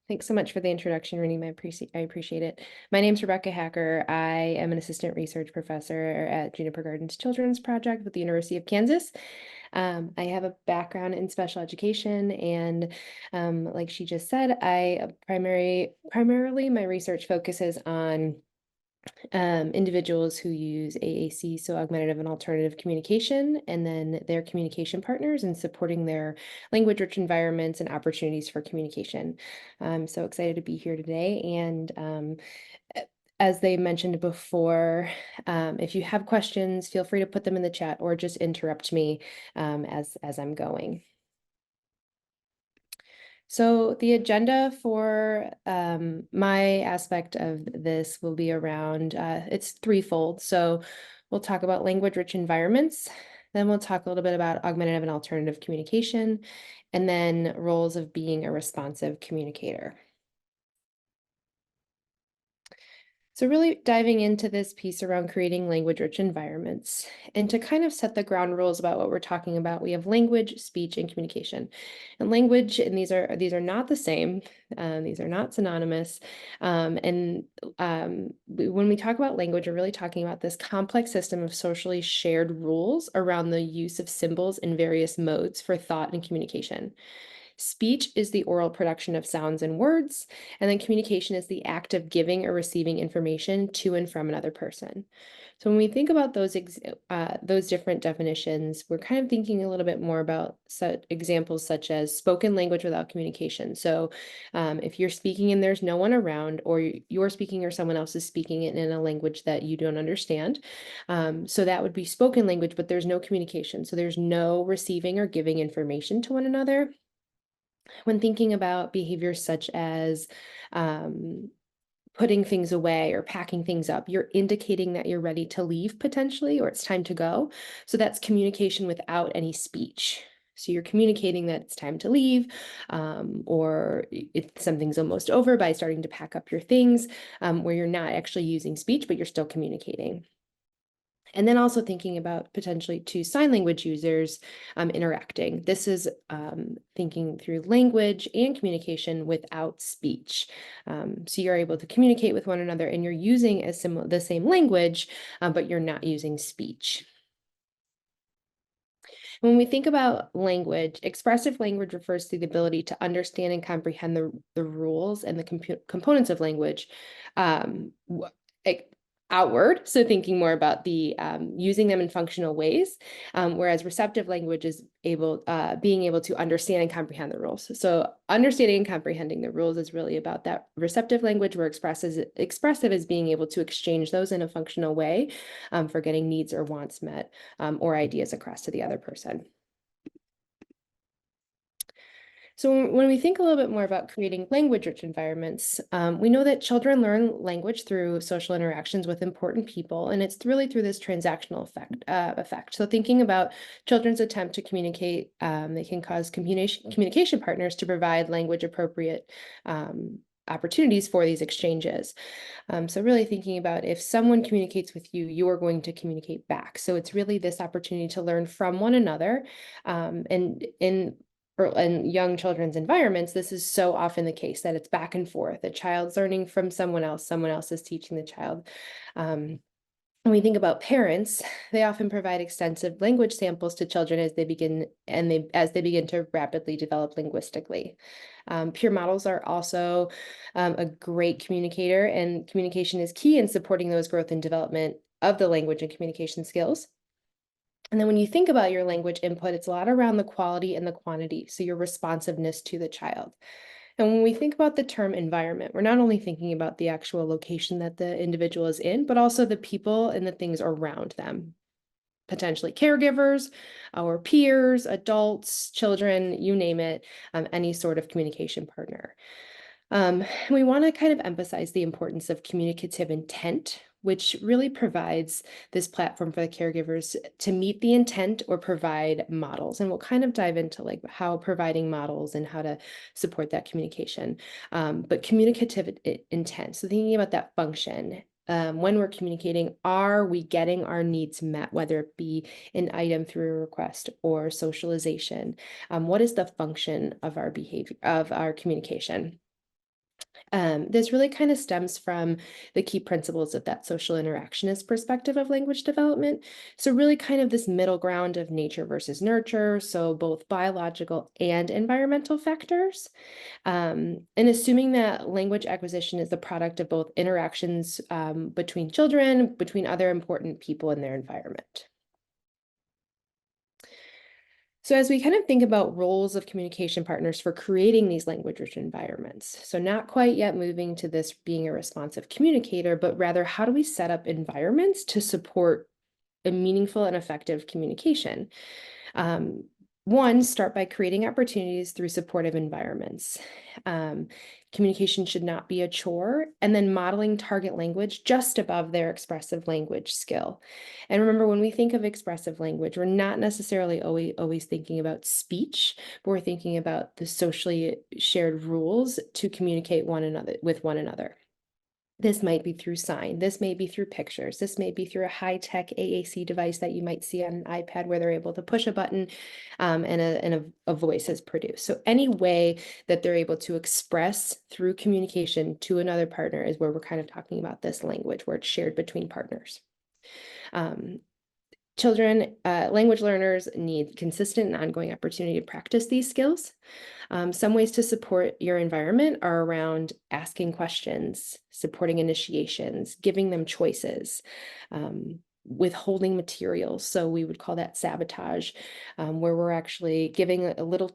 Thanks so much for the introduction, Renee. I appreciate it. My name's Rebecca Hacker. I am an assistant research professor at Juniper Gardens Children's Project with the University of Kansas. I have a background in special education, and like she just said, primarily my research focuses on individuals who use AAC, so augmentative and alternative communication, and then their communication partners and supporting their language-rich environments and opportunities for communication. I'm so excited to be here today. And as they mentioned before, if you have questions, feel free to put them in the chat or just interrupt me as I'm going. So the agenda for my aspect of this will be around, it's threefold. So we'll talk about language-rich environments, then we'll talk a little bit about augmentative and alternative communication, and then roles of being a responsive communicator. So really diving into this piece around creating language-rich environments, and to kind of set the ground rules about what we're talking about, we have language, speech, and communication. And language, and these are not the same. These are not synonymous. When we talk about language, we're really talking about this complex system of socially shared rules around the use of symbols in various modes for thought and communication. Speech is the oral production of sounds and words, and then communication is the act of giving or receiving information to and from another person. So when we think about those different definitions, we're kind of thinking a little bit more about examples such as spoken language without communication. So if you're speaking and there's no one around, or you're speaking or someone else is speaking it in a language that you don't understand, so that would be spoken language, but there's no communication. So there's no receiving or giving information to one another. When thinking about behaviors such as putting things away or packing things up, you're indicating that you're ready to leave potentially, or it's time to go. So that's communication without any speech. So you're communicating that it's time to leave, or if something's almost over by starting to pack up your things, where you're not actually using speech, but you're still communicating. And then also thinking about potentially to sign language users interacting. This is thinking through language and communication without speech. So you're able to communicate with one another and you're using the same language, but you're not using speech. When we think about language, expressive language refers to the ability to understand and comprehend the rules and the components of language outward, so thinking more about the using them in functional ways, whereas receptive language is being able to understand and comprehend the rules. So understanding and comprehending the rules is really about that receptive language, where expressive is being able to exchange those in a functional way for getting needs or wants met, or ideas across to the other person. So when we think a little bit more about creating language-rich environments, we know that children learn language through social interactions with important people, and it's really through this transactional effect. So thinking about children's attempt to communicate, they can cause communication partners to provide language-appropriate opportunities for these exchanges. So really thinking about if someone communicates with you, you are going to communicate back. So it's really this opportunity to learn from one another, and in young children's environments, this is so often the case that it's back and forth. A child's learning from someone else is teaching the child. When we think about parents, they often provide extensive language samples to children as they begin to rapidly develop linguistically. Peer models are also a great communicator, and communication is key in supporting those growth and development of the language and communication skills. And then when you think about your language input, it's a lot around the quality and the quantity, so your responsiveness to the child. And when we think about the term environment, we're not only thinking about the actual location that the individual is in, but also the people and the things around them, potentially caregivers, our peers, adults, children, you name it, any sort of communication partner. We want to kind of emphasize the importance of communicative intent, which really provides this platform for the caregivers to meet the intent or provide models. And we'll kind of dive into like how providing models and how to support that communication. But communicative intent, so thinking about that function. When we're communicating, are we getting our needs met, whether it be an item through a request or socialization? What is the function of our behavior, of our communication? This really kind of stems from the key principles of that social interactionist perspective of language development. So really kind of this middle ground of nature versus nurture, so both biological and environmental factors. And assuming that language acquisition is the product of both interactions between children, between other important people in their environment. So as we kind of think about roles of communication partners for creating these language-rich environments, so not quite yet moving to this being a responsive communicator, but rather how do we set up environments to support a meaningful and effective communication? Um, One, start by creating opportunities through supportive environments. Um, Communication should not be a chore, and then modeling target language just above their expressive language skill. And remember, when we think of expressive language, we're not necessarily always thinking about speech, but we're thinking about the socially shared rules to communicate with one another. This might be through sign, this may be through pictures, this may be through a high-tech AAC device that you might see on an iPad where they're able to push a button and a voice is produced. So any way that they're able to express through communication to another partner is where we're kind of talking about this language where it's shared between partners. Um, language learners need consistent and ongoing opportunity to practice these skills. Some ways to support your environment are around asking questions, supporting initiations, giving them choices, withholding materials. So we would call that sabotage, where we're actually giving a little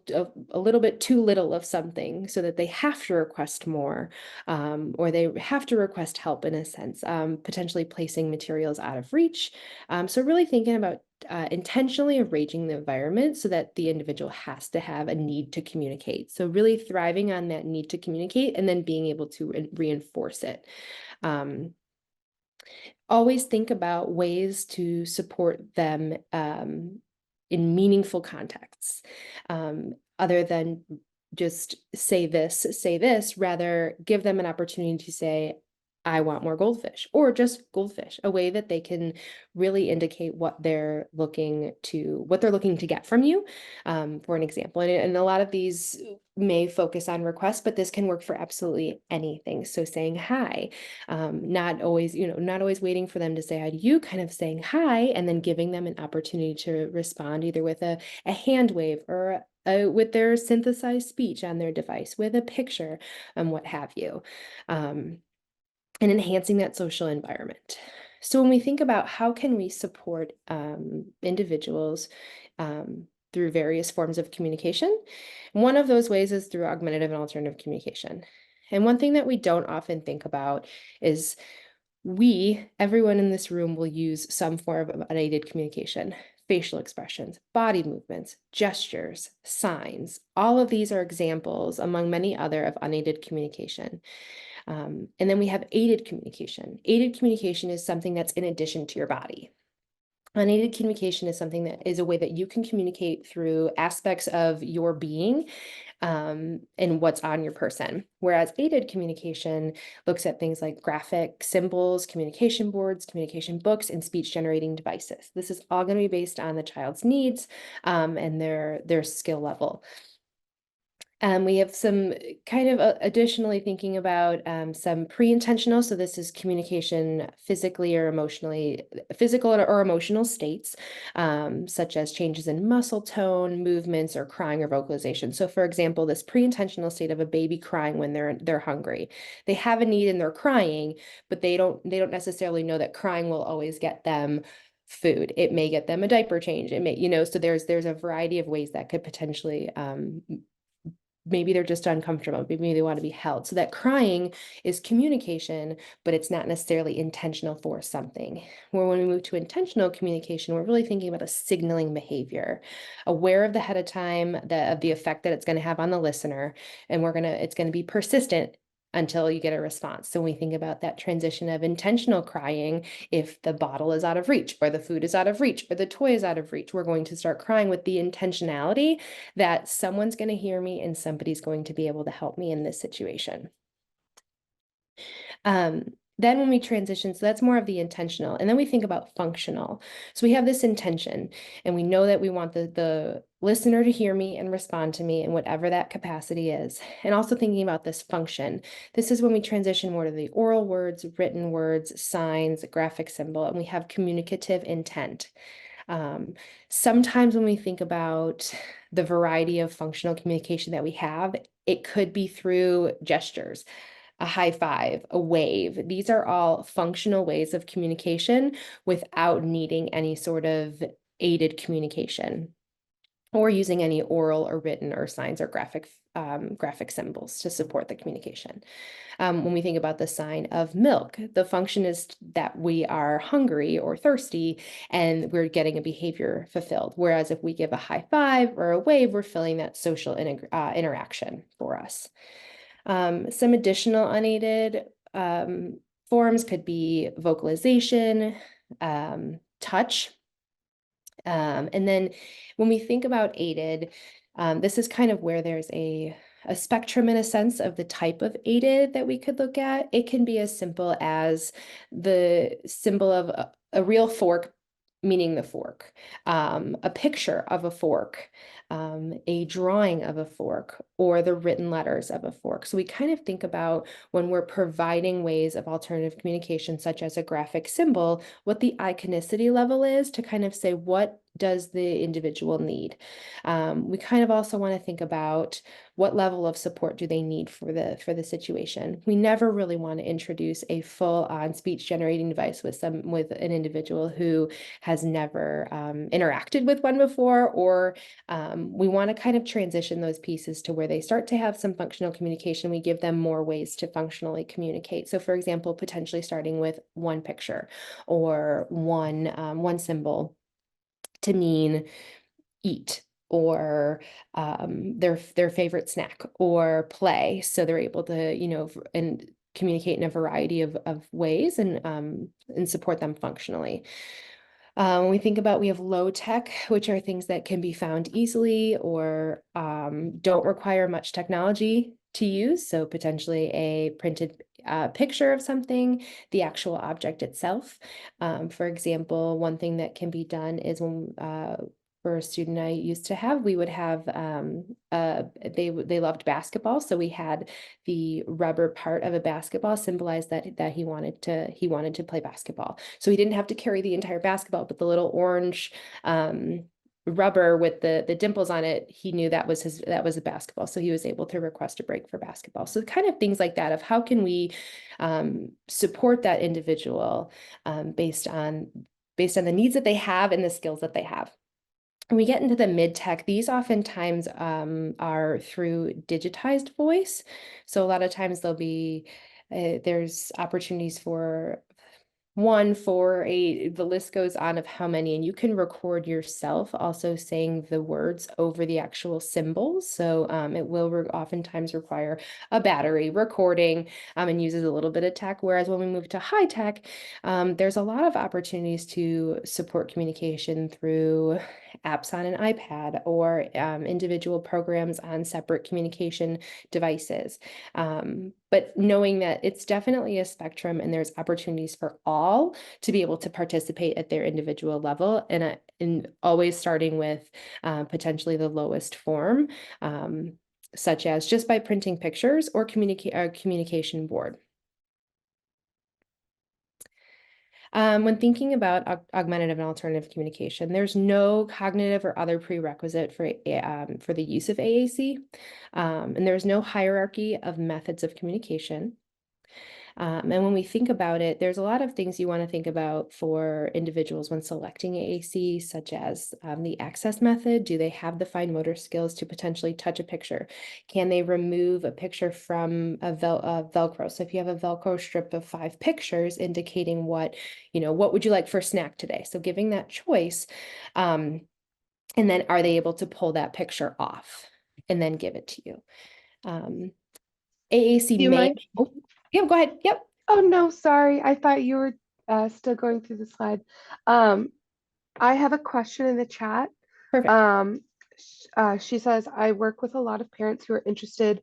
bit too little of something so that they have to request more, or they have to request help in a sense, potentially placing materials out of reach. So really thinking about intentionally arranging the environment so that the individual has to have a need to communicate. So really thriving on that need to communicate and then being able to reinforce it. Um, Always think about ways to support them in meaningful contexts, other than just say this, rather give them an opportunity to say, I want more goldfish, or just goldfish, a way that they can really indicate what they're looking to get from you, for an example. And a lot of these may focus on requests, but this can work for absolutely anything. So saying hi, not always waiting for them to say hi to you, kind of saying hi and then giving them an opportunity to respond either with a hand wave or with their synthesized speech on their device, with a picture, and what have you. And enhancing that social environment. So when we think about how can we support individuals through various forms of communication, one of those ways is through augmentative and alternative communication. And one thing that we don't often think about is everyone in this room will use some form of unaided communication, facial expressions, body movements, gestures, signs. All of these are examples among many other of unaided communication. And then we have aided communication. Aided communication is something that's in addition to your body. Unaided communication is something that is a way that you can communicate through aspects of your being and what's on your person. Whereas aided communication looks at things like graphic symbols, communication boards, communication books, and speech generating devices. This is all going to be based on the child's needs and their skill level. We have some kind of additionally thinking about some pre-intentional. So this is communication physical or emotional states, such as changes in muscle tone, movements, or crying or vocalization. So for example, this pre-intentional state of a baby crying when they're hungry. They have a need and they're crying, but they don't necessarily know that crying will always get them food. It may get them a diaper change. It may, so there's a variety of ways that could potentially maybe they're just uncomfortable. Maybe they want to be held. So that crying is communication, but it's not necessarily intentional for something. Where when we move to intentional communication, we're really thinking about a signaling behavior, aware of the ahead of time, of the effect that it's going to have on the listener, and it's going to be persistent until you get a response. So when we think about that transition of intentional crying, if the bottle is out of reach, or the food is out of reach, or the toy is out of reach, we're going to start crying with the intentionality that someone's going to hear me and somebody's going to be able to help me in this situation. Then when we transition, so that's more of the intentional, and then we think about functional. So we have this intention, and we know that we want the listener to hear me and respond to me in whatever that capacity is. And also thinking about this function. This is when we transition more to the oral words, written words, signs, graphic symbol, and we have communicative intent. Sometimes when we think about the variety of functional communication that we have, it could be through gestures, a high five, a wave. These are all functional ways of communication without needing any sort of aided communication or using any oral or written or signs or graphic symbols to support the communication. When we think about the sign of milk, the function is that we are hungry or thirsty and we're getting a behavior fulfilled. Whereas if we give a high five or a wave, we're feeling that social interaction for us. Some additional unaided forms could be vocalization, touch. And then when we think about aided, this is kind of where there's a spectrum in a sense of the type of aided that we could look at. It can be as simple as the symbol of a real fork, meaning the fork, a picture of a fork, a drawing of a fork, or the written letters of a fork. So we kind of think about when we're providing ways of alternative communication, such as a graphic symbol, what the iconicity level is to kind of say, what does the individual need? We kind of also want to think about what level of support do they need for the situation. We never really want to introduce a full-on speech generating device with an individual who has never interacted with one before, or we want to kind of transition those pieces to where they start to have some functional communication. We give them more ways to functionally communicate. So for example, potentially starting with one picture or one symbol to mean eat, or their favorite snack, or play. So they're able to, and communicate in a variety of ways and support them functionally. When we think about, we have low tech, which are things that can be found easily or don't require much technology to use. So potentially a printed picture of something, the actual object itself. For example, one thing that can be done is when for a student I used to have, we would have they loved basketball, so we had the rubber part of a basketball symbolize that he wanted to play basketball. So he didn't have to carry the entire basketball, but the little orange rubber with the dimples on it, he knew that was a basketball, so he was able to request a break for basketball. So kind of things like that of how can we support that individual based on the needs that they have and the skills that they have. When we get into the mid-tech, these oftentimes are through digitized voice. So a lot of times there'll be, there's opportunities for the list goes on of how many, and you can record yourself also saying the words over the actual symbols. So it will oftentimes require a battery recording and uses a little bit of tech. Whereas when we move to high tech, there's a lot of opportunities to support communication through apps on an iPad or individual programs on separate communication devices. But knowing that it's definitely a spectrum and there's opportunities for all to be able to participate at their individual level, and always starting with potentially the lowest form, such as just by printing pictures or communication board. When thinking about augmentative and alternative communication, there's no cognitive or other prerequisite for the use of AAC, and there's no hierarchy of methods of communication. And when we think about it, there's a lot of things you want to think about for individuals when selecting AAC, such as the access method. Do they have the fine motor skills to potentially touch a picture? Can they remove a picture from a Velcro? So if you have a Velcro strip of 5 pictures indicating what would you like for a snack today? So giving that choice, and then are they able to pull that picture off and then give it to you? AAC Do you mind? Oh, yeah, go ahead. Yep. Oh, no, sorry. I thought you were still going through the slide. I have a question in the chat. Perfect. She says, I work with a lot of parents who are interested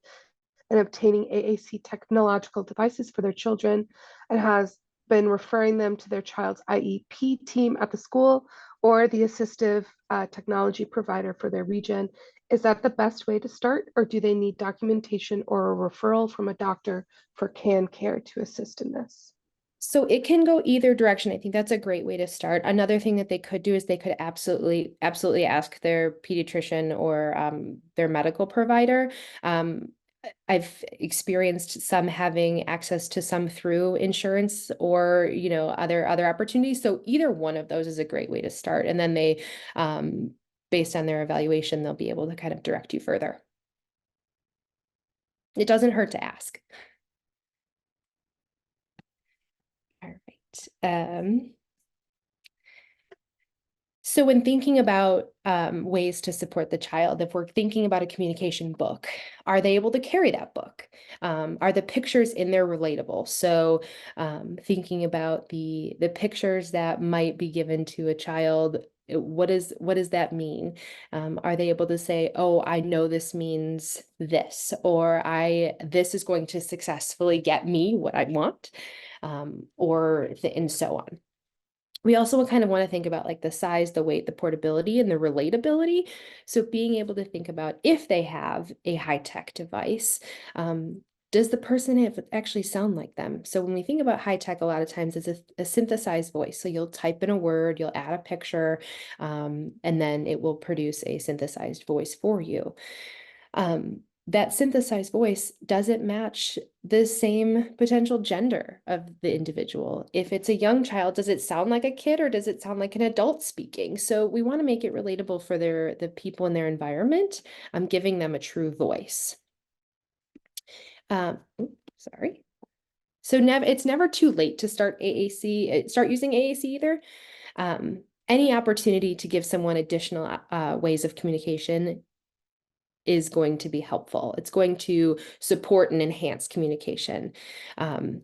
in obtaining AAC technological devices for their children and has been referring them to their child's IEP team at the school or the assistive technology provider for their region. Is that the best way to start, or do they need documentation or a referral from a doctor for CAN care to assist in this? So it can go either direction. I think that's a great way to start. Another thing that they could do is they could absolutely ask their pediatrician or their medical provider. I've experienced some having access to some through insurance or, other opportunities. So either one of those is a great way to start. And then they, based on their evaluation, they'll be able to kind of direct you further. It doesn't hurt to ask. All right. So when thinking about ways to support the child, if we're thinking about a communication book, are they able to carry that book? Are the pictures in there relatable? So thinking about the pictures that might be given to a child, what does that mean? Are they able to say, oh, I know this means this, or this is going to successfully get me what I want, and so on. We also kind of want to think about like the size, the weight, the portability, and the relatability. So being able to think about if they have a high-tech device, does the person actually sound like them? So when we think about high tech, a lot of times it's a synthesized voice. So you'll type in a word, you'll add a picture, and then it will produce a synthesized voice for you. That synthesized voice doesn't match the same potential gender of the individual. If it's a young child, does it sound like a kid or does it sound like an adult speaking? So we want to make it relatable for the people in their environment, giving them a true voice. Sorry. So it's never too late to start using AAC either. Any opportunity to give someone additional ways of communication is going to be helpful. It's going to support and enhance communication. And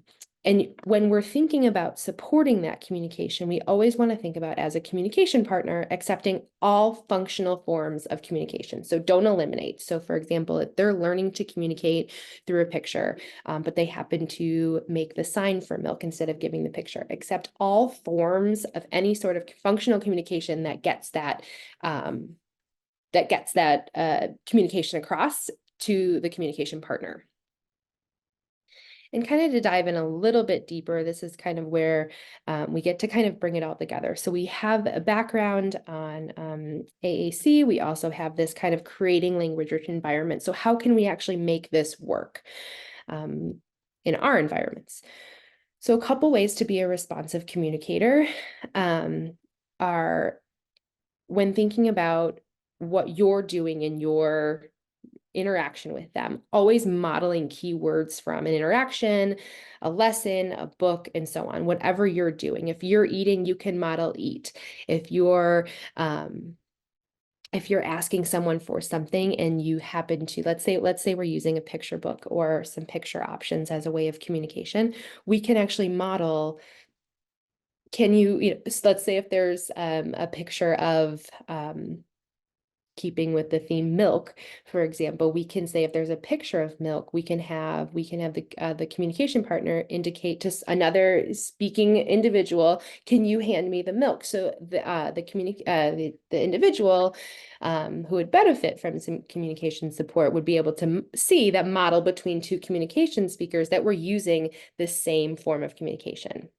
when we're thinking about supporting that communication, we always want to think about, as a communication partner, accepting all functional forms of communication. So don't eliminate. So for example, if they're learning to communicate through a picture, but they happen to make the sign for milk instead of giving the picture, accept all forms of any sort of functional communication that gets that communication across to the communication partner. And kind of to dive in a little bit deeper, this is kind of where we get to kind of bring it all together. So we have a background on AAC. We also have this kind of creating language-rich environment. So how can we actually make this work in our environments? So a couple ways to be a responsive communicator are, when thinking about what you're doing in your interaction with them, always modeling keywords from an interaction, a lesson, a book, and so on. Whatever you're doing, if you're eating, you can model eat. If you're asking someone for something and you happen to, let's say we're using a picture book or some picture options as a way of communication, we can actually model. So let's say if there's a picture of keeping with the theme milk, for example, we can say if there's a picture of milk, we can have the communication partner indicate to another speaking individual, can you hand me the milk? So the individual who would benefit from some communication support would be able to see that model between two communication speakers that were using the same form of communication.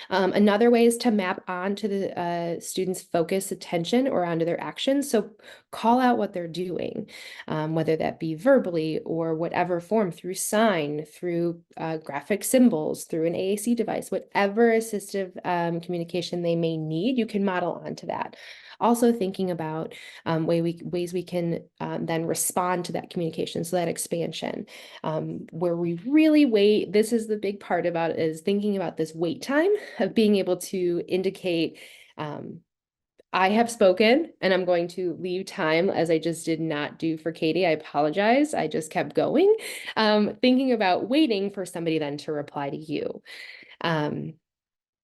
Another way is to map onto the students' focus, attention, or onto their actions. So call out what they're doing, whether that be verbally or whatever form, through sign, through graphic symbols, through an AAC device, whatever assistive communication they may need, you can model onto that. Also thinking about ways we can then respond to that communication, so that expansion, where we really wait. This is the big part about it, is thinking about this wait time of being able to indicate, I have spoken and I'm going to leave time, as I just did not do for Katie. I apologize. I just kept going, thinking about waiting for somebody then to reply to you.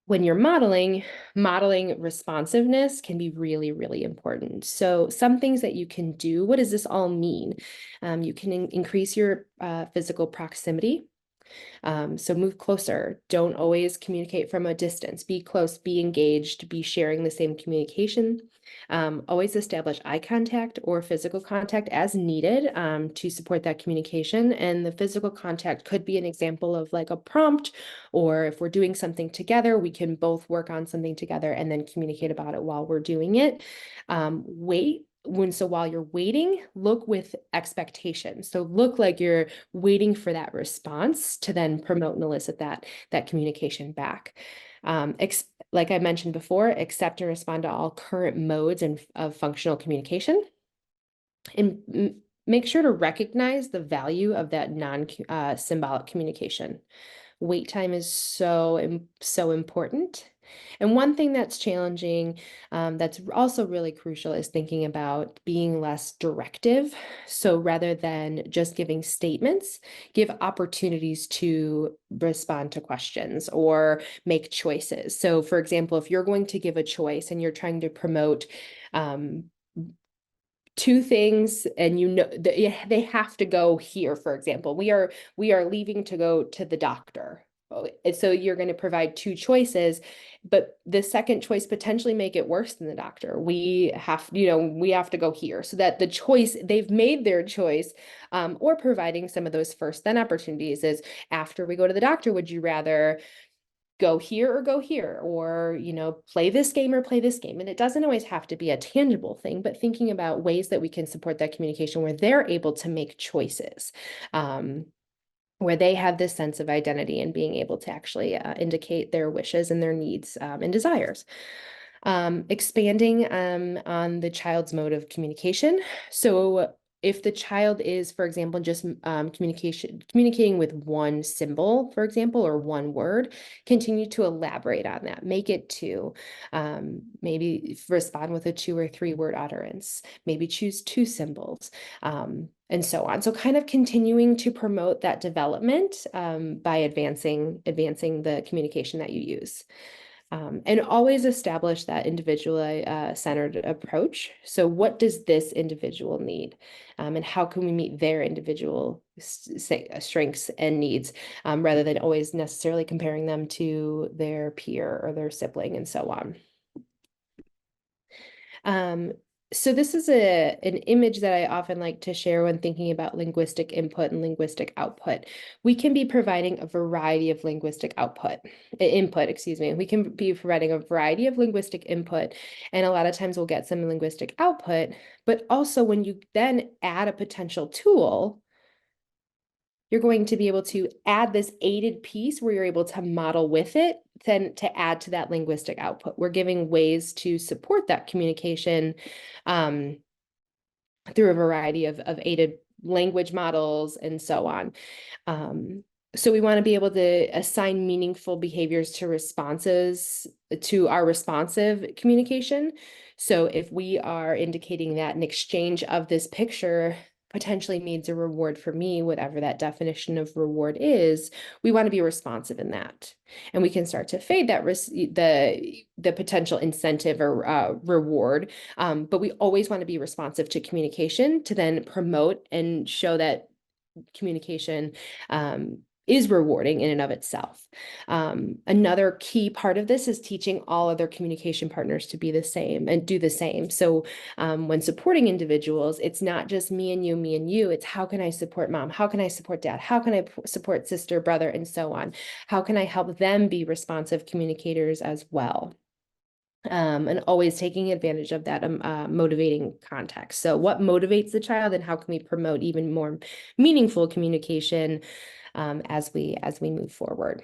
when you're modeling responsiveness can be really, really important. So some things that you can do, what does this all mean? You can increase your physical proximity. So move closer. Don't always communicate from a distance. Be close, be engaged, be sharing the same communication. Always establish eye contact or physical contact as needed to support that communication. And the physical contact could be an example of like a prompt, or if we're doing something together, we can both work on something together and then communicate about it while we're doing it. So while you're waiting, look with expectation. So look like you're waiting for that response to then promote and elicit that communication back. Like I mentioned before, accept and respond to all current modes of functional communication. And make sure to recognize the value of that non-symbolic communication. Wait time is so important. And one thing that's challenging, that's also really crucial, is thinking about being less directive. So rather than just giving statements, give opportunities to respond to questions or make choices. So for example, if you're going to give a choice and you're trying to promote two things, and they have to go here, for example, we are leaving to go to the doctor. And so you're going to provide two choices, but the second choice potentially make it worse than the doctor. We have to go here, so that the choice, they've made their choice. Or providing some of those first then opportunities is, after we go to the doctor, would you rather go here or go here, or play this game or play this game? And it doesn't always have to be a tangible thing, but thinking about ways that we can support that communication where they're able to make choices, where they have this sense of identity and being able to actually indicate their wishes and their needs and desires. Expanding on the child's mode of communication. So if the child is, for example, just communicating with one symbol, for example, or one word, continue to elaborate on that. Make it two. Maybe respond with a 2 or 3 word utterance. Maybe choose 2 symbols, and so on. So kind of continuing to promote that development by advancing the communication that you use. And always establish that individual centered approach. So what does this individual need? And how can we meet their individual strengths and needs, rather than always necessarily comparing them to their peer or their sibling and so on. So this is an image that I often like to share when thinking about linguistic input and linguistic output. We can be providing a variety of linguistic input, excuse me. We can be providing a variety of linguistic input, and a lot of times we'll get some linguistic output, but also when you then add a potential tool, you're going to be able to add this aided piece where you're able to model with it, then to add to that linguistic output. We're giving ways to support that communication through a variety of aided language models and so on. So we want to be able to assign meaningful behaviors to responses to our responsive communication. So if we are indicating that an exchange of this picture potentially means a reward for me, whatever that definition of reward is, we want to be responsive in that. And we can start to fade that the potential incentive or reward, but we always want to be responsive to communication to then promote and show that communication is rewarding in and of itself. Another key part of this is teaching all other communication partners to be the same and do the same. So when supporting individuals, it's not just me and you, it's how can I support mom? How can I support dad? How can I support sister, brother, and so on? How can I help them be responsive communicators as well? And always taking advantage of that motivating context. So what motivates the child, and how can we promote even more meaningful communication as we move forward?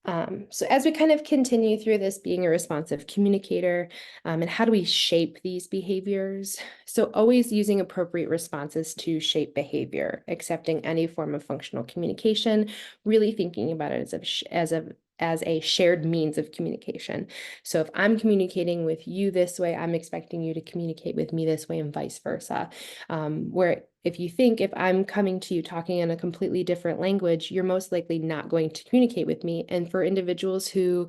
So as we kind of continue through this being a responsive communicator, and how do we shape these behaviors? So always using appropriate responses to shape behavior, accepting any form of functional communication, really thinking about it as a shared means of communication. So if I'm communicating with you this way, I'm expecting you to communicate with me this way, and vice versa. Where if you think, if I'm coming to you talking in a completely different language, you're most likely not going to communicate with me. And for individuals who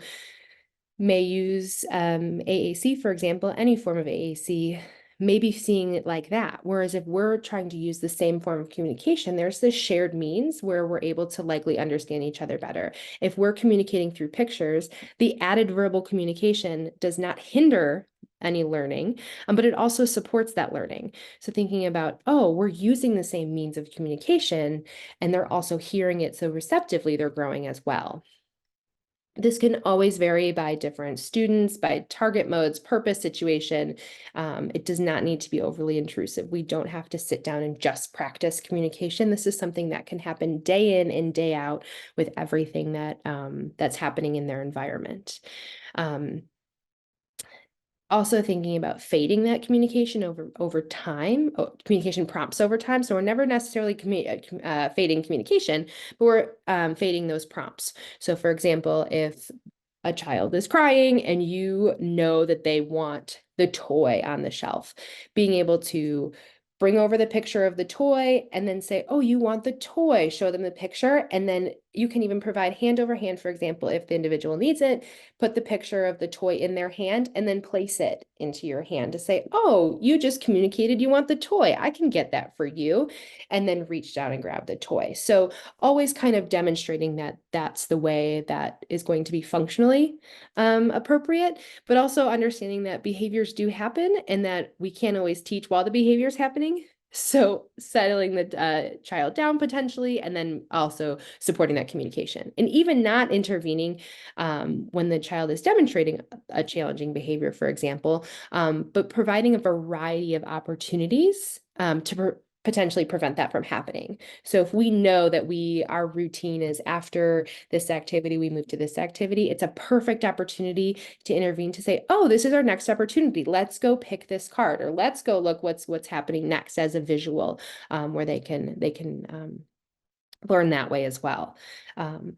may use AAC, for example, any form of AAC, maybe seeing it like that. Whereas if we're trying to use the same form of communication, there's this shared means where we're able to likely understand each other better. If we're communicating through pictures, the added verbal communication does not hinder any learning, but it also supports that learning. So thinking about, oh, we're using the same means of communication, and they're also hearing it so receptively, they're growing as well. This can always vary by different students, by target modes, purpose, situation. It does not need to be overly intrusive. We don't have to sit down and just practice communication. This is something that can happen day in and day out with everything that that's happening in their environment. Also thinking about fading that communication over time, communication prompts over time. So we're never necessarily fading communication, but we're fading those prompts. So for example, if a child is crying and you know that they want the toy on the shelf, being able to bring over the picture of the toy and then say, oh, you want the toy, show them the picture. And then you can even provide hand over hand, for example, if the individual needs it, put the picture of the toy in their hand and then place it into your hand to say, oh, you just communicated you want the toy. I can get that for you. And then reach down and grab the toy. So always kind of demonstrating that that's the way that is going to be functionally appropriate, but also understanding that behaviors do happen and that we can't always teach while the behavior is happening. So settling the child down potentially, and then also supporting that communication, and even not intervening when the child is demonstrating a challenging behavior, for example, but providing a variety of opportunities to potentially prevent that from happening. So if we know that our routine is after this activity, we move to this activity, it's a perfect opportunity to intervene to say, oh, this is our next opportunity. Let's go pick this card, or let's go look what's happening next as a visual, where they can learn that way as well.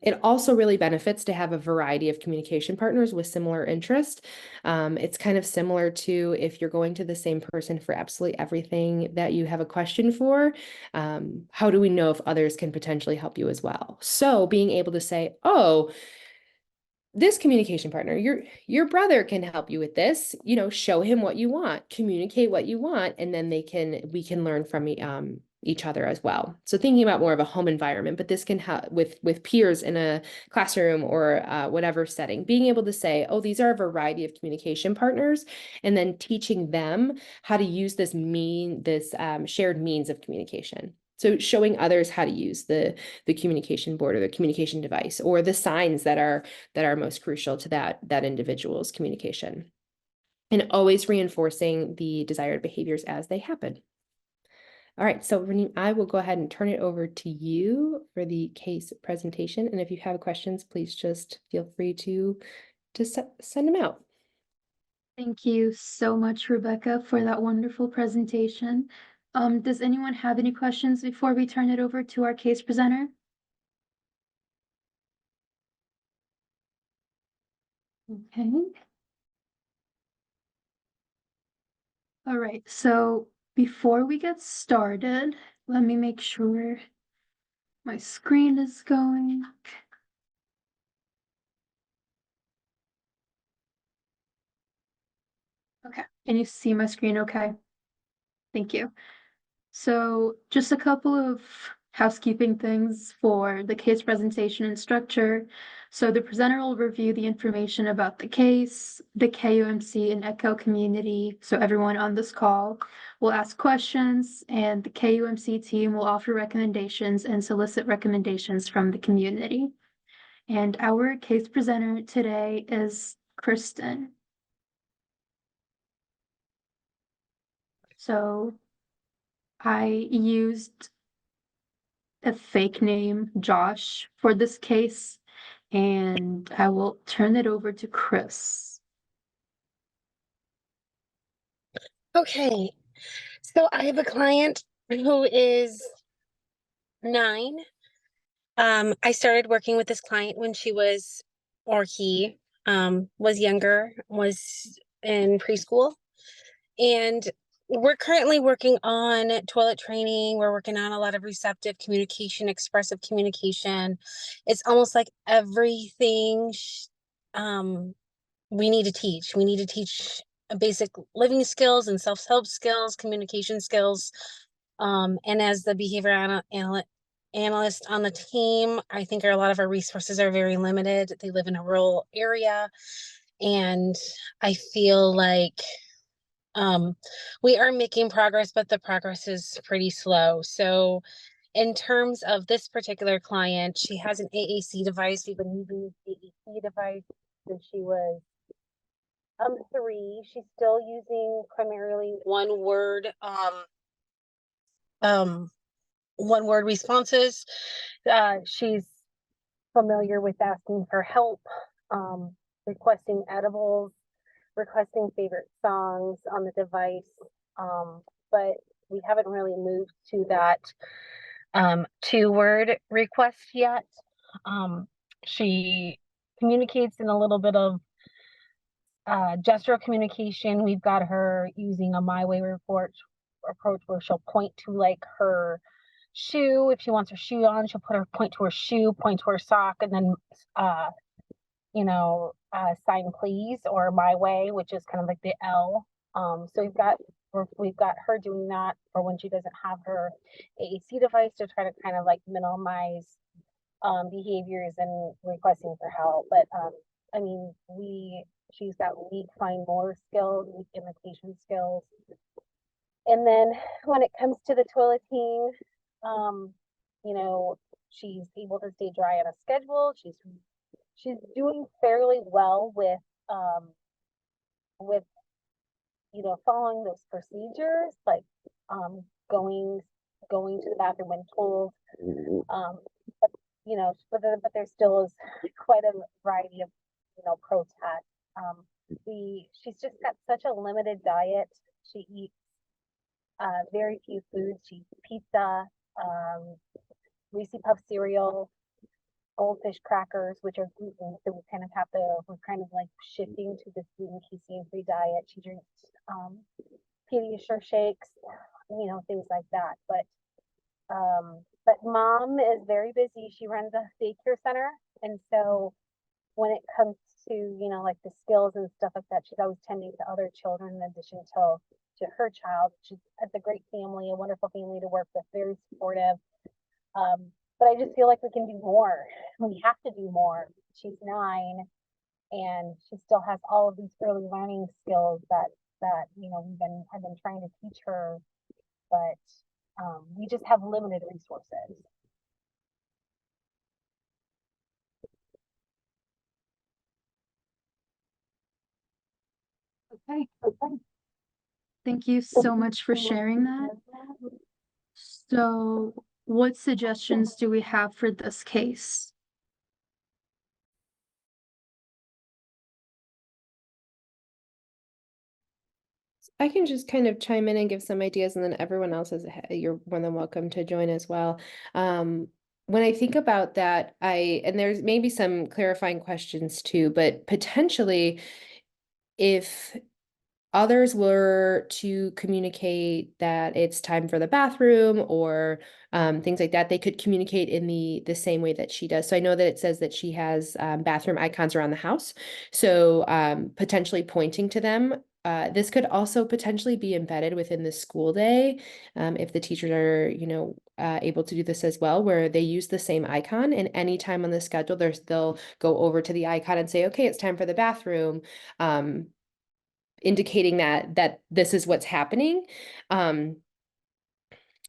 It also really benefits to have a variety of communication partners with similar interest. It's kind of similar to if you're going to the same person for absolutely everything that you have a question for, how do we know if others can potentially help you as well? So being able to say, oh, this communication partner, your brother can help you with this, show him what you want, communicate what you want, and then we can learn from each other as well. So thinking about more of a home environment, but this can help with peers in a classroom or whatever setting, being able to say, oh, these are a variety of communication partners, and then teaching them how to use this shared means of communication. So showing others how to use the communication board or the communication device, or the signs that are most crucial to that individual's communication, and always reinforcing the desired behaviors as they happen. All right, so Renee, I will go ahead and turn it over to you for the case presentation. And if you have questions, please just feel free to send them out. Thank you so much, Rebecca, for that wonderful presentation. Does anyone have any questions before we turn it over to our case presenter? Okay. All right, so before we get started, let me make sure my screen is going. Okay, can you see my screen okay? Thank you. So just a couple of housekeeping things for the case presentation and structure. So the presenter will review the information about the case, the KUMC and ECHO community. So everyone on this call will ask questions, and the KUMC team will offer recommendations and solicit recommendations from the community. And our case presenter today is Kristen. So I used a fake name, Josh, for this case, and I will turn it over to Chris. Okay, so I have a client who is 9. I started working with this client when he was younger, was in preschool. And we're currently working on toilet training. We're working on a lot of receptive communication, expressive communication. It's almost like everything we need to teach. We need to teach basic living skills and self-help skills, communication skills. And as the behavior analyst on the team, I think a lot of our resources are very limited. They live in a rural area, and I feel like we are making progress, but the progress is pretty slow. So in terms of this particular client, she has an AAC device. We've been using the AAC device since she was 3. She's still using primarily one word responses. She's familiar with asking for help, requesting edibles, requesting favorite songs on the device, but we haven't really moved to that 2-word request yet. She communicates in a little bit of gestural communication. We've got her using a My Way report approach where she'll point to like her shoe. If she wants her shoe on, she'll point to her shoe, point to her sock, and then sign please or my way, which is kind of like the L. So we've got her doing that for when she doesn't have her AAC device to try to kind of like minimize behaviors and requesting for help. But I mean, she's got weak find more skills, weak imitation skills. And then when it comes to the toileting, she's able to stay dry on a schedule. She's doing fairly well with following those procedures, like going to the bathroom when told. But there still is quite a variety of protests. She's just got such a limited diet. She eats very few foods. She eats pizza, Reese Puff cereal, goldfish crackers, which are gluten. So we're kind of like shifting to this gluten casein-free diet. She drinks Pediasure shakes, things like that. But mom is very busy. She runs a daycare center, and so when it comes to like the skills and stuff like that, she's always tending to other children in addition to her child. She's a great family, a wonderful family to work with, very supportive. But I just feel like we can do more. We have to do more. She's 9, and she still has all of these early learning skills that I've been trying to teach her, but we just have limited resources. Okay. Thank you so much for sharing that. So what suggestions do we have for this case? I can just kind of chime in and give some ideas, and then everyone else you're more than welcome to join as well. When I think about that, and there's maybe some clarifying questions too, but potentially if others were to communicate that it's time for the bathroom or things like that, they could communicate in the same way that she does. So I know that it says that she has bathroom icons around the house. So potentially pointing to them. This could also potentially be embedded within the school day if the teachers are, able to do this as well, where they use the same icon, and any time on the schedule, they'll go over to the icon and say, okay, it's time for the bathroom. Indicating that this is what's happening.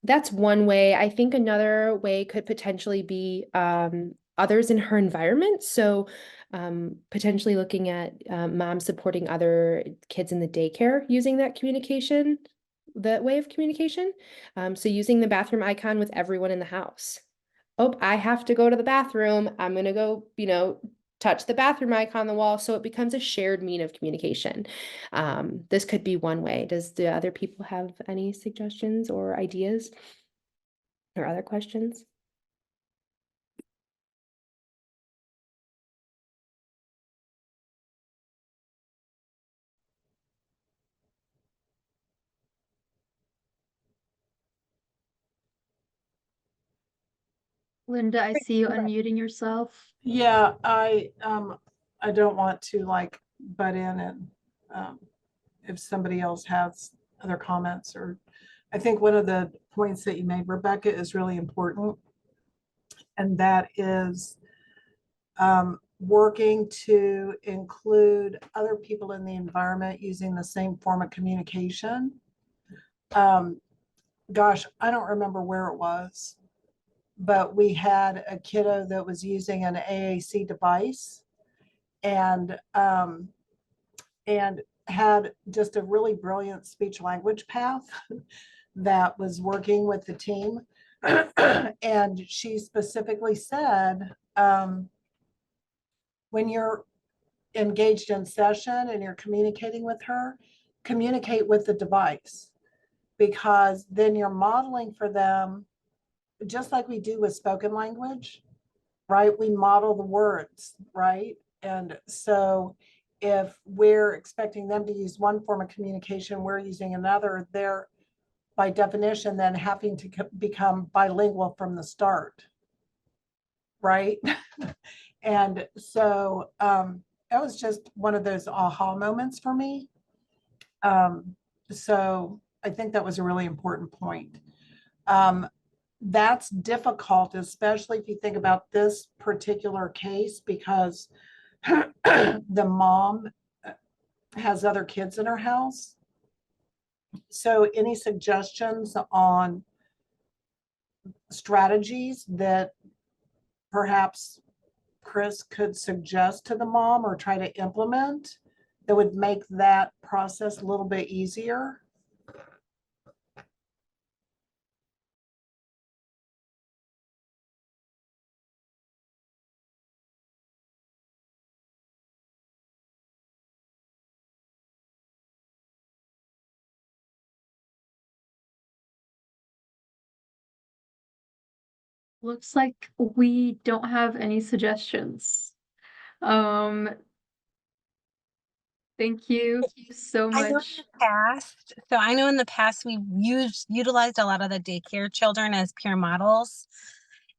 That's one way. I think another way could potentially be others in her environment. So potentially looking at mom supporting other kids in the daycare using that way of communication. So using the bathroom icon with everyone in the house. Oh, I have to go to the bathroom. I'm going to go, touch the bathroom icon on the wall. So it becomes a shared mean of communication. This could be one way. Do other people have any suggestions or ideas or other questions? Linda, I see you unmuting yourself. Yeah, I don't want to like butt in and if somebody else has other comments, or I think one of the points that you made, Rebecca, is really important. And that is working to include other people in the environment using the same form of communication. Gosh, I don't remember where it was, but we had a kiddo that was using an AAC device and had just a really brilliant speech language path that was working with the team. And she specifically said, when you're engaged in session and you're communicating with her, communicate with the device, because then you're modeling for them, just like we do with spoken language, right? We model the words, right? And so if we're expecting them to use one form of communication, we're using another, they're by definition then having to become bilingual from the start, right? And so that was just one of those aha moments for me. So I think that was a really important point. That's difficult, especially if you think about this particular case, because the mom has other kids in her house. So any suggestions on strategies that perhaps Chris could suggest to the mom or try to implement that would make that process a little bit easier? Looks like we don't have any suggestions. Thank you so I know in much. the past, we utilized a lot of the daycare children as peer models.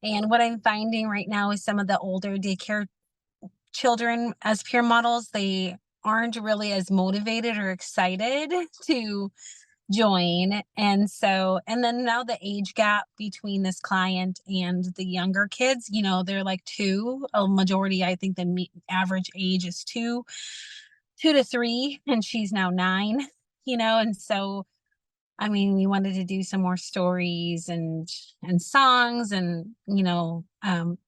And what I'm finding right now is some of the older daycare children as peer models, they aren't really as motivated or excited to join. And then now the age gap between this client and the younger kids, they're like two, a majority, I think the average age is two to three, and she's now 9, and so I mean, we wanted to do some more stories and songs and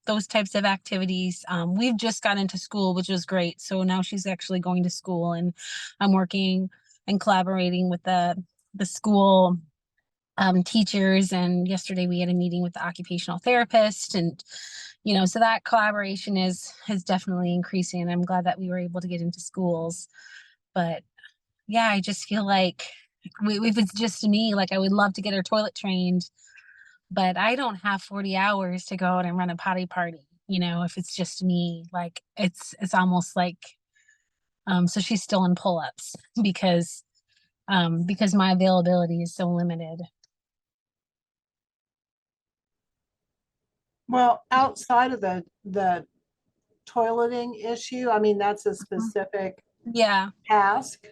those types of activities. We've just got into school, which was great. So now she's actually going to school, and I'm working and collaborating with the school teachers. And yesterday we had a meeting with the occupational therapist, and so that collaboration is definitely increasing. And I'm glad that we were able to get into schools. But yeah, I just feel like if it's just me, like I would love to get her toilet trained, but I don't have 40 hours to go out and run a potty party. If it's just me, like it's almost like, so she's still in pull-ups because my availability is so limited. Well, outside of the toileting issue, I mean, that's a specific task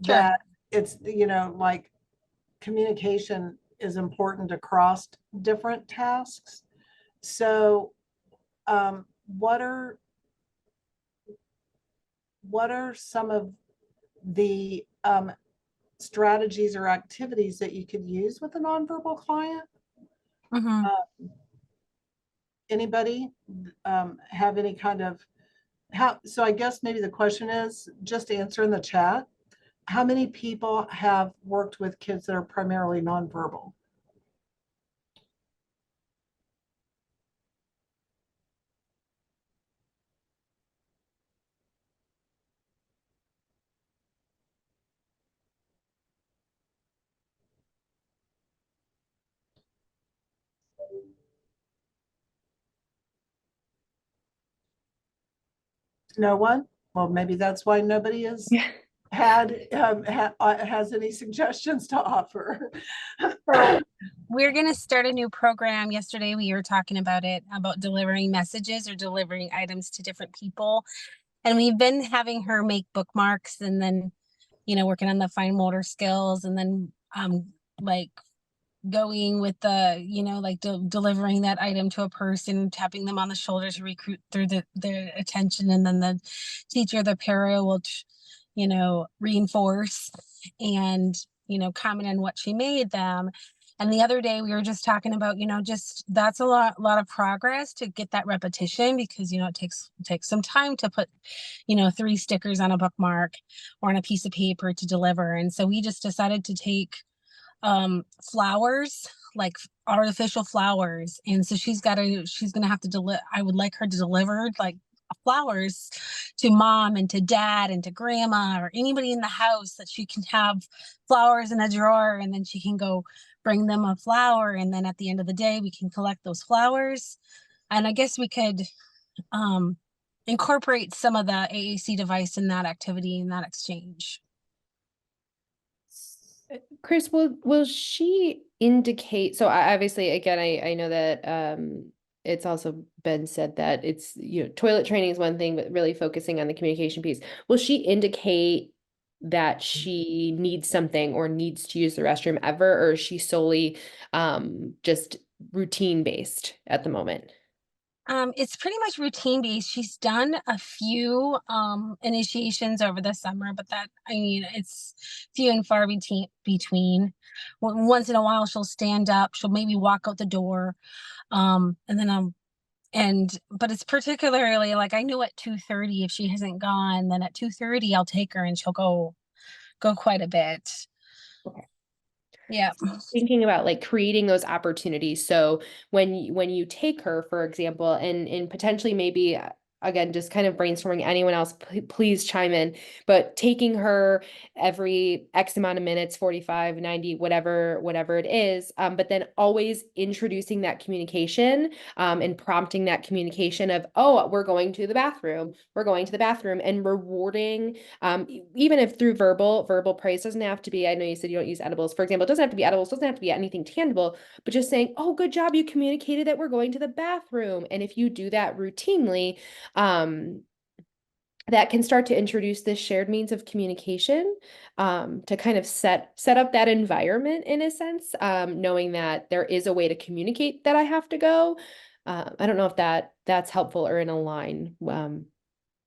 that it's, like communication is important across different tasks. So what are some of the strategies or activities that you could use with a nonverbal client? Anybody have any kind of so I guess maybe the question is, just answer in the chat, how many people have worked with kids that are primarily nonverbal? No one? Well, maybe that's why nobody is has any suggestions to offer. So we're going to start a new program. Yesterday we were talking about it, about delivering messages or delivering items to different people. And we've been having her make bookmarks and then, you know, working on the fine motor skills and then like going with the, you know, like delivering that item to a person, tapping them on the shoulder to recruit through their attention. And then the teacher, the para will, you know, reinforce and, you know, comment on what she made them. And the other day we were just talking about, you know, just that's a lot of progress to get that repetition because, you know, it takes some time to put, you know, 3 stickers on a bookmark or on a piece of paper to deliver. And so we just decided to take flowers, like artificial flowers. And so she's gonna have to I would like her to deliver like flowers to mom and to dad and to grandma or anybody in the house, that she can have flowers in a drawer and then she can go bring them a flower. And then at the end of the day, we can collect those flowers. And I guess we could incorporate some of the AAC device in that activity, in that exchange. Chris, will she indicate, so obviously, again, I know that it's also been said that it's, you know, toilet training is one thing, but really focusing on the communication piece. Will she indicate that she needs something or needs to use the restroom ever, or is she solely just routine based at the moment? It's pretty much routine based. She's done a few initiations over the summer, but that, I mean, it's few and far between. Once in a while she'll stand up, she'll maybe walk out the door. And then but it's particularly like I know at 2:30 if she hasn't gone, then at 2:30 I'll take her and she'll go quite a bit. Okay. Yeah. Thinking about like creating those opportunities. So when you take her, for example, and potentially maybe again, just kind of brainstorming, anyone else, please chime in, but taking her every X amount of minutes, 45, 90, whatever it is, but then always introducing that communication, and prompting that communication of, oh, we're going to the bathroom, and rewarding, even if through verbal praise. Doesn't have to be, I know you said you don't use edibles, for example, it doesn't have to be edibles, doesn't have to be anything tangible, but just saying, oh, good job, you communicated that we're going to the bathroom. And if you do that routinely, that can start to introduce this shared means of communication, to kind of set up that environment in a sense, knowing that there is a way to communicate that I have to go. I don't know if that's helpful or in a line.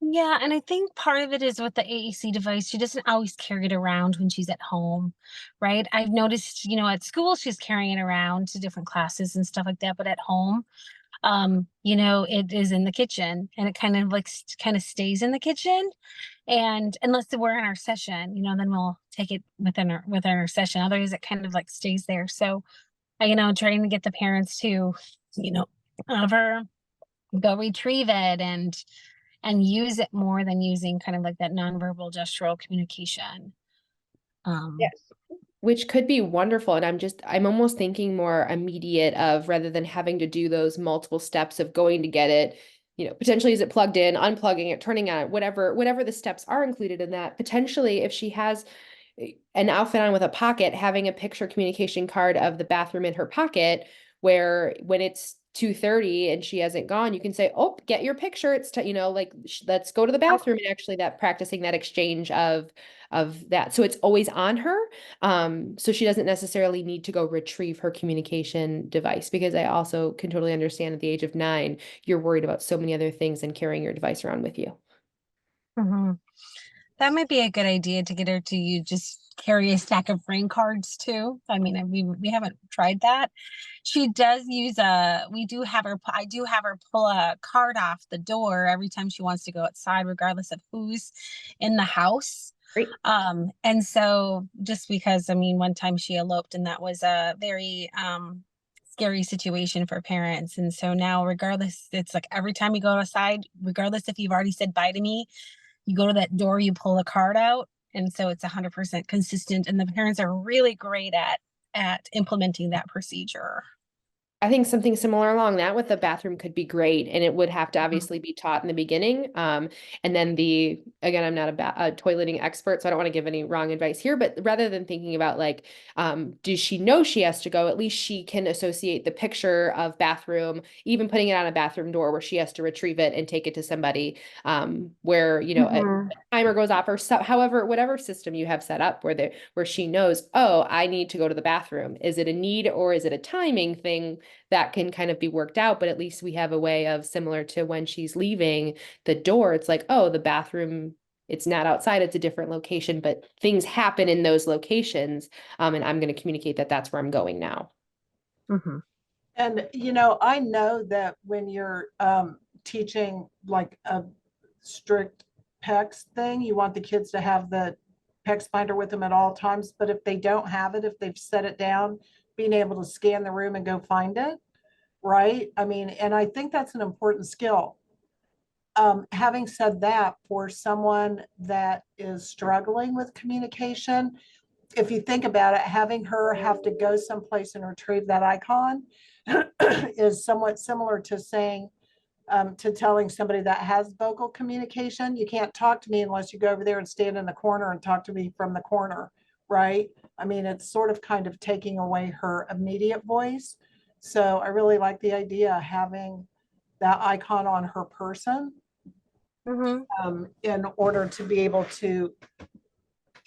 Yeah, and I think part of it is with the AAC device, she doesn't always carry it around when she's at home, right? I've noticed, you know, at school she's carrying it around to different classes and stuff like that, but at home, you know, it is in the kitchen and it kind of like kind of stays in the kitchen. And unless we're in our session, you know, then we'll take it within our session. Otherwise it kind of like stays there. So you know, trying to get the parents to, you know, ever go retrieve it and use it more than using kind of like that nonverbal gestural communication. Yes. Which could be wonderful. And I'm almost thinking more immediate of, rather than having to do those multiple steps of going to get it, you know, potentially is it plugged in, unplugging it, turning on it, whatever the steps are included in that. Potentially, if she has an outfit on with a pocket, having a picture communication card of the bathroom in her pocket, where when it's 2:30 and she hasn't gone, you can say, oh, get your picture. It's, you know, like, let's go to the bathroom, and actually that practicing that exchange of that. So it's always on her. So she doesn't necessarily need to go retrieve her communication device, because I also can totally understand at the age of 9, you're worried about so many other things and carrying your device around with you. Mm-hmm. That might be a good idea to get her to just carry a stack of brain cards too. I mean, we haven't tried that. She does use I do have her pull a card off the door every time she wants to go outside, regardless of who's in the house. Great. And so just because, I mean, one time she eloped and that was a very scary situation for parents. And so now, regardless, it's like every time you go outside, regardless if you've already said bye to me, you go to that door, you pull a card out. And so it's 100% consistent. And the parents are really great at implementing that procedure. I think something similar along that with the bathroom could be great, and it would have to obviously be taught in the beginning. And then again, I'm not a toileting expert, so I don't want to give any wrong advice here, but rather than thinking about like, does she know she has to go, at least she can associate the picture of bathroom, even putting it on a bathroom door where she has to retrieve it and take it to somebody, where, you know, a timer goes off or however, whatever system you have set up where she knows, oh, I need to go to the bathroom. Is it a need or is it a timing thing? That can kind of be worked out, but at least we have a way of, similar to when she's leaving the door, it's like, oh, the bathroom, it's not outside, it's a different location, but things happen in those locations. And I'm going to communicate that that's where I'm going now. And, I know that when you're teaching like a strict PECS thing, you want the kids to have the PECS binder with them at all times. But if they don't have it, if they've set it down, being able to scan the room and go find it, right? I mean, and I think that's an important skill. Having said that, for someone that is struggling with communication, if you think about it, having her have to go someplace and retrieve that icon is somewhat similar to saying, to telling somebody that has vocal communication, you can't talk to me unless you go over there and stand in the corner and talk to me from the corner, right? I mean, it's sort of kind of taking away her immediate voice. So I really like the idea of having that icon on her person, in order to be able to,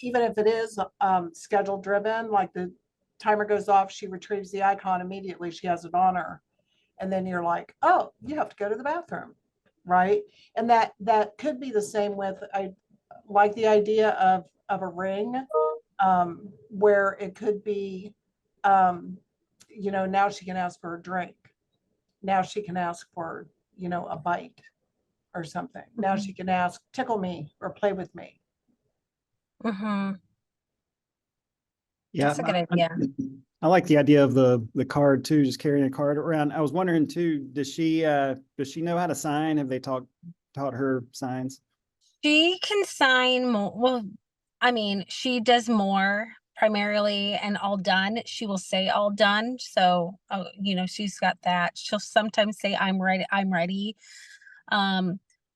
even if it is schedule driven, like the timer goes off, she retrieves the icon immediately, she has it on her. And then you're like, oh, you have to go to the bathroom, right? And that could be the same with, I like the idea of a ring, where it could be, now she can ask for a drink. Now she can ask for, a bite or something. Now she can ask, tickle me or play with me. Yeah, Yeah, that's a good idea. I like the idea of the card too, just carrying a card around. I was wondering too, does she know how to sign? Have they taught her signs? She can sign more. Well, I mean, she does more primarily and all done. She will say all done. So, she's got that. She'll sometimes say, I'm ready. I'm ready.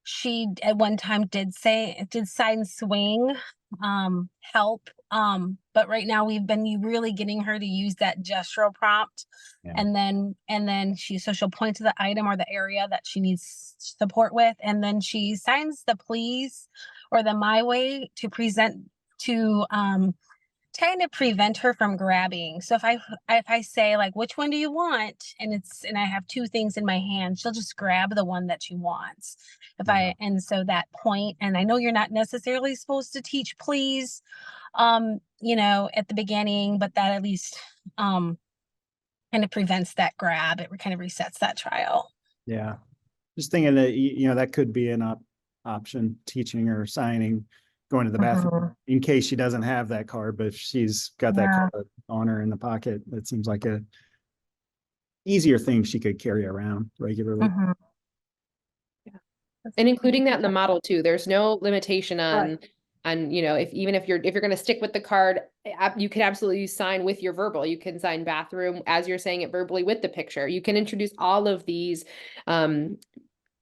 She at one time did sign swing, help. But right now we've been really getting her to use that gestural prompt. Yeah. And then she'll point to the item or the area that she needs support with. And then she signs the please or the my way to present to, trying to prevent her from grabbing. So if I say like, which one do you want? And I have two things in my hand, she'll just grab the one that she wants. And so that point, and I know you're not necessarily supposed to teach please, at the beginning, but that at least, kind of prevents that grab. It kind of resets that trial. Yeah. Just thinking that, that could be an option, teaching or signing, going to the bathroom in case she doesn't have that card, but if she's got that card on her in the pocket, that seems like a easier thing she could carry around regularly. And including that in the model too, there's no limitation on, if you're going to stick with the card, you can absolutely sign with your verbal. You can sign bathroom as you're saying it verbally with the picture. You can introduce all of these, not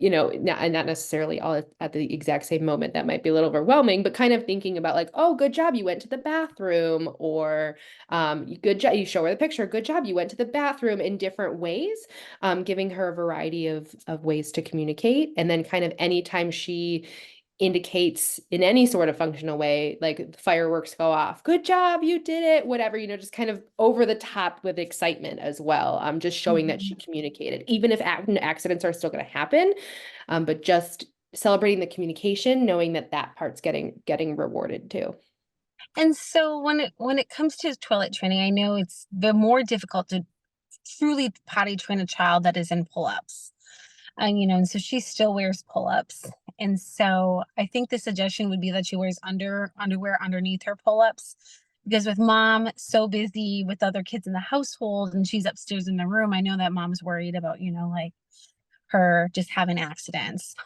necessarily all at the exact same moment. That might be a little overwhelming, but kind of thinking about like, oh, good job, you went to the bathroom, or good job, you show her the picture, good job, you went to the bathroom, in different ways, giving her a variety of ways to communicate. And then kind of anytime she indicates in any sort of functional way, like fireworks go off, good job, you did it, whatever, just kind of over the top with excitement as well. Just showing that she communicated, even if accidents are still going to happen, but just celebrating the communication, knowing that part's getting rewarded too. And so when it comes to toilet training, I know it's the more difficult to truly potty train a child that is in pull-ups. And so she still wears pull-ups. And so I think the suggestion would be that she wears underwear underneath her pull-ups, because with mom so busy with other kids in the household and she's upstairs in the room, I know that mom's worried about, like her just having accidents.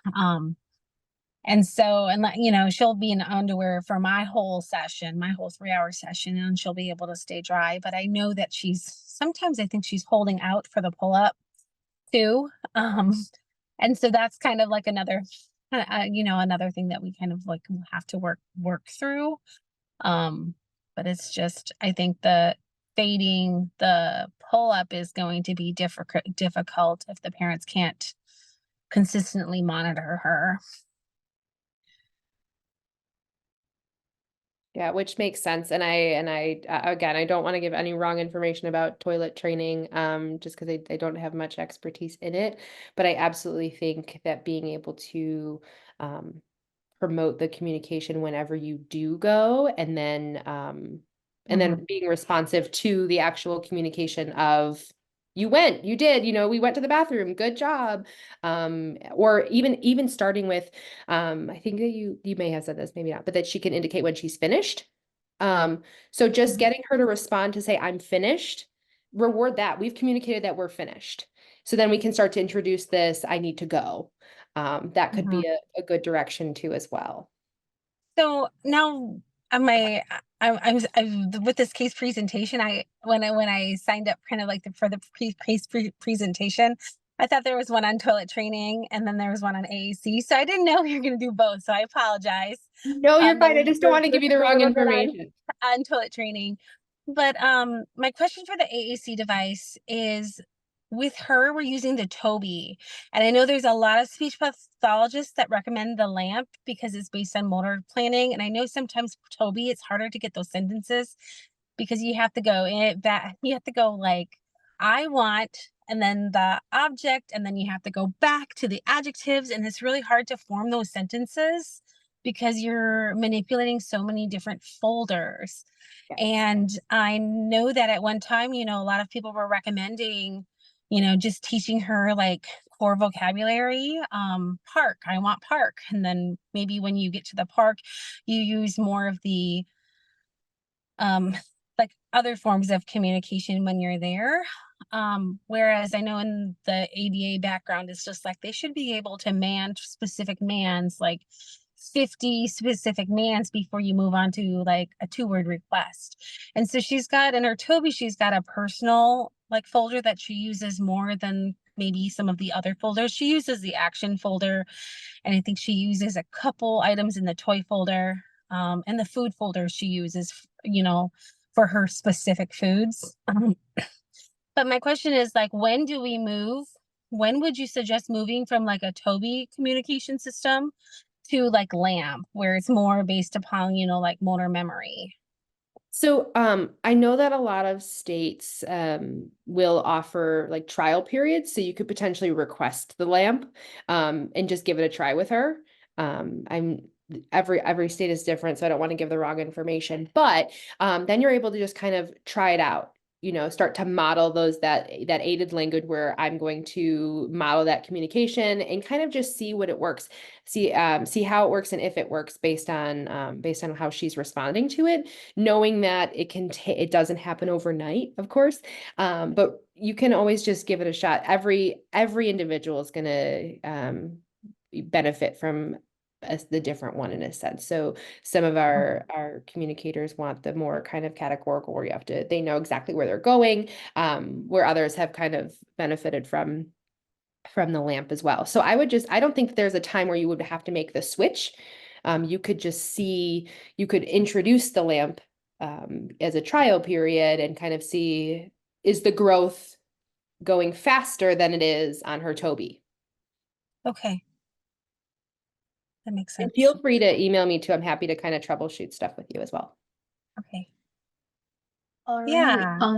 And so, and you know, she'll be in underwear for my whole session, my whole 3-hour session, and she'll be able to stay dry. But I know that sometimes I think she's holding out for the pull up too. And so that's kind of like another, you know, another thing that we kind of like have to work through. But it's just, I think the fading the pull up is going to be difficult if the parents can't consistently monitor her. Yeah, which makes sense. And I again, I don't want to give any wrong information about toilet training, just because I don't have much expertise in it. But I absolutely think that being able to promote the communication whenever you do go, and then being responsive to the actual communication of you went, you did, you know, we went to the bathroom, good job. Or even starting with, I think that you may have said this, maybe not, but that she can indicate when she's finished. So just getting her to respond to say, I'm finished, reward that. We've communicated that we're finished. So then we can start to introduce this, I need to go. That could be a good direction too as well. So now I was with this case presentation, when I signed up kind of like for the case presentation, I thought there was one on toilet training and then there was one on AAC. So I didn't know you were going to do both. So I apologize. No, you're fine. I just don't want to give you the wrong on information. toilet training. But my question for the AAC device is, with her, we're using the Toby. And I know there's a lot of speech pathologists that recommend the LAMP because it's based on motor planning. And I know sometimes Toby, it's harder to get those sentences because you have to go you have to go like, I want, and then the object, and then you have to go back to the adjectives. And it's really hard to form those sentences because you're manipulating so many different folders. Yeah. And I know that at one time, you know, a lot of people were recommending, you know, just teaching her like core vocabulary, park, I want park. And then maybe when you get to the park, you use more of the, like other forms of communication when you're there. Whereas I know in the ABA background, it's just like, they should be able to man specific mans, like 50 specific mans before you move on to like a 2-word request. And so she's got in her Toby, she's got a personal like folder that she uses more than maybe some of the other folders. She uses the action folder, and I think she uses a couple items in the toy folder, and the food folder she uses, you know, for her specific foods. But my question is like, when do we move? When would you suggest moving from like a Toby communication system to like LAMP, where it's more based upon, you know, like motor memory? So I know that a lot of states will offer like trial periods, so you could potentially request the LAMP and just give it a try with her. Every state is different, so I don't want to give the wrong information, but then you're able to just kind of try it out. You know, start to model that aided language where I'm going to model that communication and kind of just see what it works, see how it works and if it works based on how she's responding to it, knowing that it doesn't happen overnight, of course, but you can always just give it a shot. Every individual is going to benefit from the different one in a sense. So some of our communicators want the more kind of categorical where they know exactly where they're going, where others have kind of benefited from the LAMP as well. So I don't think there's a time where you would have to make the switch. You could introduce the LAMP as a trial period and kind of see, is the growth going faster than it is on her Toby? Okay. That makes sense. And feel free to email me too. I'm happy to kind of troubleshoot stuff with you as well. Okay. All right. Yeah.